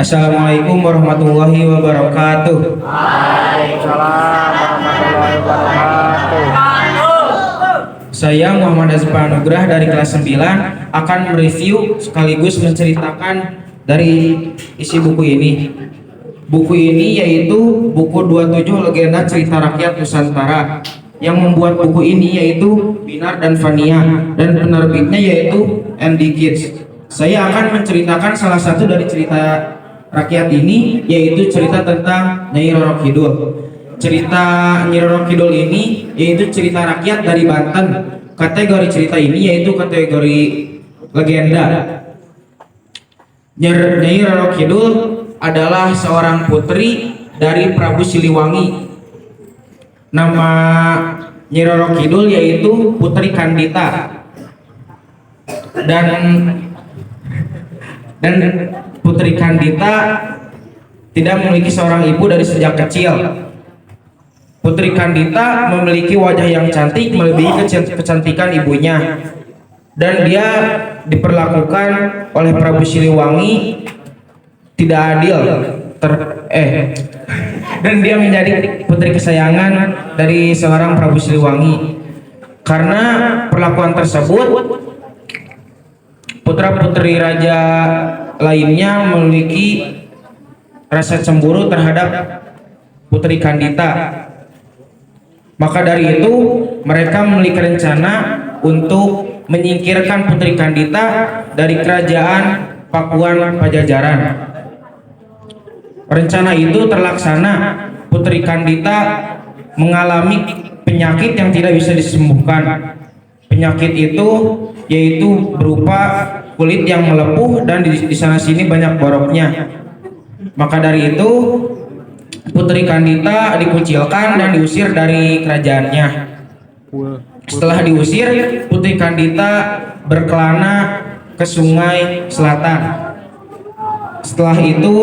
Assalamualaikum warahmatullahi wabarakatuh. Waalaikumsalam warahmatullahi wabarakatuh. Saya Muhammad Azfar Nugrah dari kelas 9 akan mereview sekaligus menceritakan dari isi buku ini. Buku ini yaitu buku 27 Legenda Cerita Rakyat Nusantara. Yang membuat buku ini yaitu Binar dan Fania, dan penerbitnya yaitu MD Kids. Saya akan menceritakan salah satu dari cerita rakyat ini, yaitu cerita tentang Nyai Roro Kidul. Cerita Nyai Roro Kidul ini yaitu cerita rakyat dari Banten. Kategori cerita ini yaitu kategori legenda. Nyai Roro Kidul adalah seorang putri dari Prabu Siliwangi. Nama Nyai Roro Kidul yaitu Putri Kandita. Dan Putri Kandita tidak memiliki seorang ibu dari sejak kecil. Putri Kandita memiliki wajah yang cantik melebihi kecantikan ibunya, dan dia diperlakukan oleh Prabu Siliwangi tidak adil. Dan dia menjadi putri kesayangan dari seorang Prabu Siliwangi. Karena perlakuan tersebut, putra-putri raja lainnya memiliki rasa cemburu terhadap Putri Kandita. Maka dari itu mereka memiliki rencana untuk menyingkirkan Putri Kandita dari kerajaan Pakuan Pajajaran. Rencana itu terlaksana. Putri Kandita mengalami penyakit yang tidak bisa disembuhkan. Penyakit itu yaitu berupa kulit yang melepuh dan di sana sini banyak boroknya. Maka dari itu Putri Kandita dikucilkan dan diusir dari kerajaannya. Setelah diusir, Putri Kandita berkelana ke sungai selatan. Setelah itu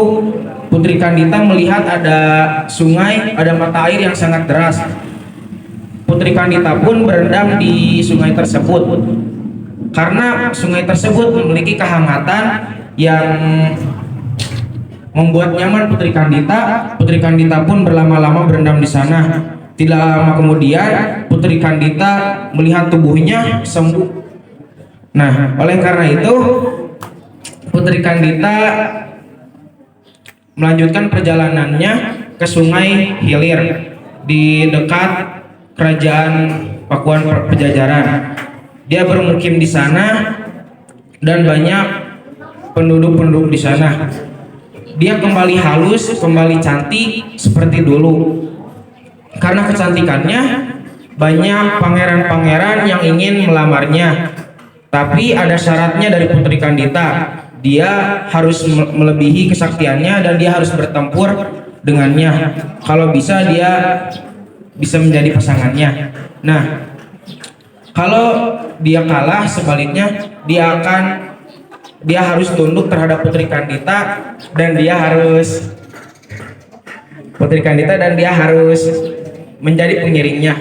Putri Kandita melihat ada sungai, ada mata air yang sangat deras. Putri Kandita pun berendam di sungai tersebut. Karena sungai tersebut memiliki kehangatan yang membuat nyaman Putri Kandita, Putri Kandita pun berlama-lama berendam di sana. Tidak lama kemudian Putri Kandita melihat tubuhnya sembuh. Nah, oleh karena itu Putri Kandita melanjutkan perjalanannya ke Sungai Hilir di dekat kerajaan Pakuan Pajajaran. Dia bermukim di sana dan banyak penduduk-penduduk di sana. Dia kembali halus, kembali cantik seperti dulu. Karena kecantikannya, banyak pangeran-pangeran yang ingin melamarnya. Tapi ada syaratnya dari Putri Kandita. Dia harus melebihi kesaktiannya dan dia harus bertempur dengannya. Kalau bisa dia bisa menjadi pasangannya. Nah, kalau dia kalah, sebaliknya dia harus tunduk terhadap Putri Kandita dan dia harus menjadi pengiringnya.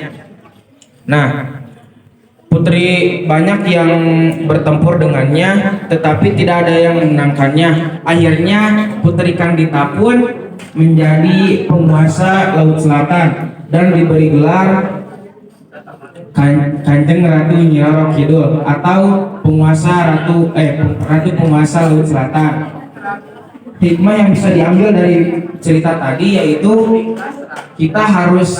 Nah, putri banyak yang bertempur dengannya, tetapi tidak ada yang memenangkannya. Akhirnya Putri Kandita pun menjadi penguasa Laut Selatan dan diberi gelar Kanjeng Ratu Nyai Roro Kidul atau ratu penguasa Laut Selatan. Hikmah yang bisa diambil dari cerita tadi yaitu kita harus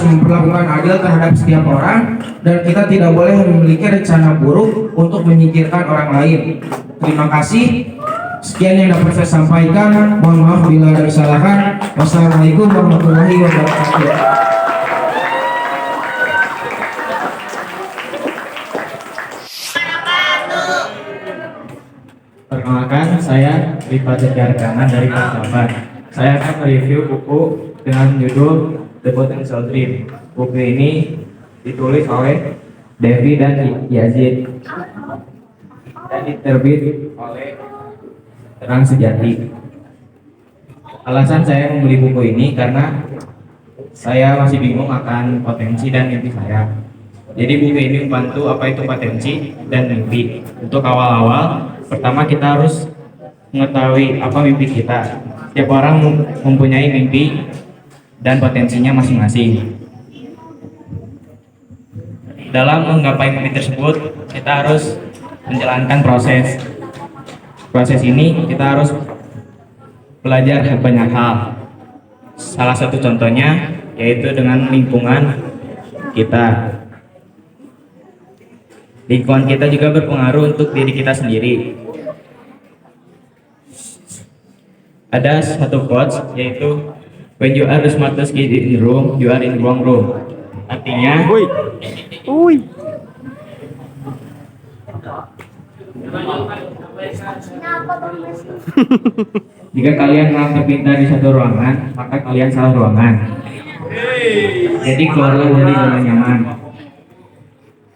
memperlakukan adil terhadap setiap orang, dan kita tidak boleh memiliki rencana buruk untuk menyingkirkan orang lain. Terima kasih. Sekian yang dapat saya sampaikan. Mohon maaf bila ada kesalahan. Wassalamualaikum warahmatullahi wabarakatuh. Perkenalkan, saya Rifat Jarkanan dari Pasaban. Saya akan mereview buku dengan judul The Potential Dream. Buku ini ditulis oleh Devi dan Yazid dan diterbit oleh Terang Sejati. Alasan saya membeli buku ini karena saya masih bingung akan potensi dan mimpi saya. Jadi buku ini membantu apa itu potensi dan mimpi. Untuk awal-awal, pertama kita harus mengetahui apa mimpi kita. Setiap orang mempunyai mimpi dan potensinya masing-masing. Dalam menggapai mimpi tersebut, kita harus menjalankan proses. Proses ini kita harus belajar banyak hal. Salah satu contohnya yaitu dengan lingkungan kita. Lingkungan kita juga berpengaruh untuk diri kita sendiri. Ada satu quotes yaitu when you are the smartest kid in the room, you are in the wrong room. Artinya, jika kalian merasa terpintar di satu ruangan, maka kalian salah ruangan. Jadi keluarlah dari zona nyaman.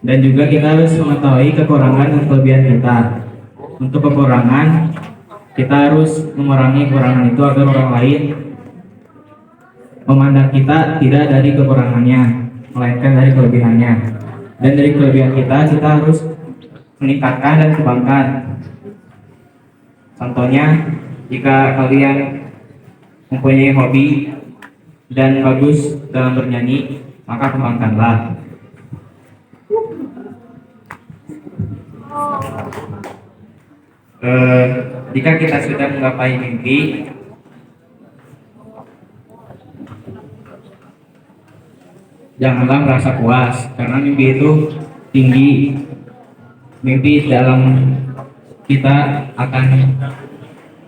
Dan juga kita harus mengetahui kekurangan dan kelebihan kita. Untuk kekurangan, kita harus mengurangi kekurangan itu agar orang lain memandang kita tidak dari kekurangannya, melainkan dari kelebihannya. Dan dari kelebihan kita harus meningkatkan dan kembangkan. Contohnya, jika kalian mempunyai hobi dan bagus dalam bernyanyi, maka kembangkanlah. Jika kita sudah menggapai mimpi, janganlah merasa puas karena mimpi itu tinggi. Mimpi dalam kita akan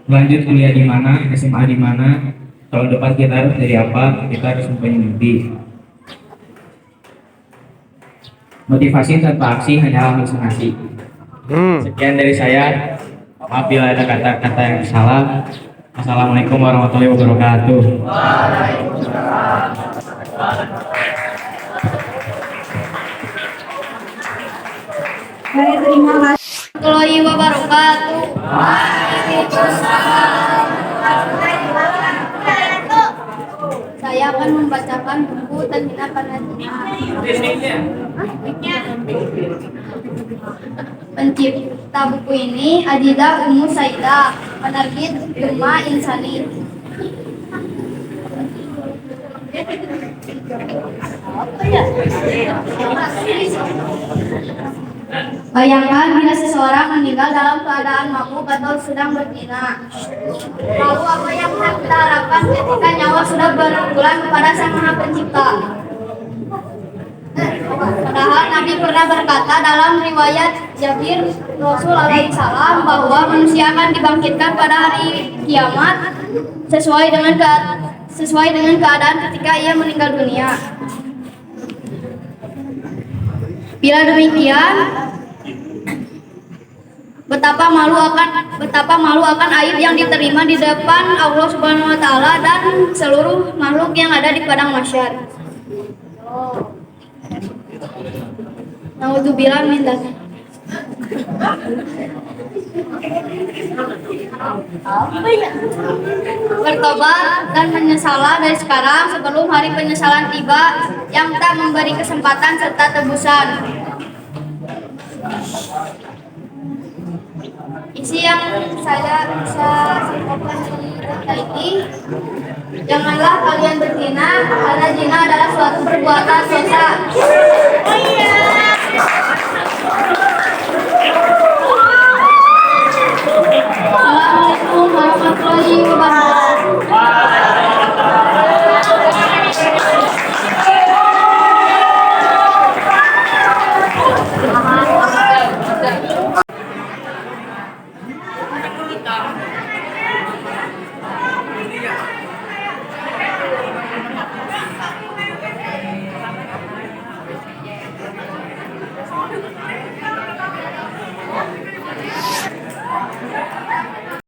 lanjut kuliah di mana, SMA di mana, tahun depan kita harus jadi apa, kita harus mempunyai mimpi. Motivasi tanpa aksi hanyalah halusinasi. Sekian dari saya. Maaf bila ada kata-kata yang salah. Assalamualaikum warahmatullahi wabarakatuh. Baik, terima kasih. Warahmatullahi wabarakatuh. Saya akan membacakan buku Tanhina Panajina. Pencipta buku ini Adida Ummu Saidah, penerbit Duma Insani. Bayangkan bila seseorang meninggal dalam keadaan mabuk atau sedang berzina. Lalu apa yang kita harapkan ketika nyawa sudah berpulang kepada Sang Maha Pencipta? Padahal Nabi pernah berkata dalam riwayat Jabir Rasul alaihi salam bahwa manusia akan dibangkitkan pada hari kiamat sesuai dengan keadaan ketika ia meninggal dunia. Bila demikian, betapa malu akan aib yang diterima di depan Allah Subhanahu wa taala dan seluruh makhluk yang ada di padang mahsyar. Naudzubillah min dzalik. Bertobat dan menyesalah dari sekarang sebelum hari penyesalan tiba yang tak memberi kesempatan serta tebusan. Isi yang saya bisa sampaikan di cerita ini, janganlah kalian berzina karena zina adalah suatu perbuatan dosa. Assalamualaikum warahmatullahi wabarakatuh.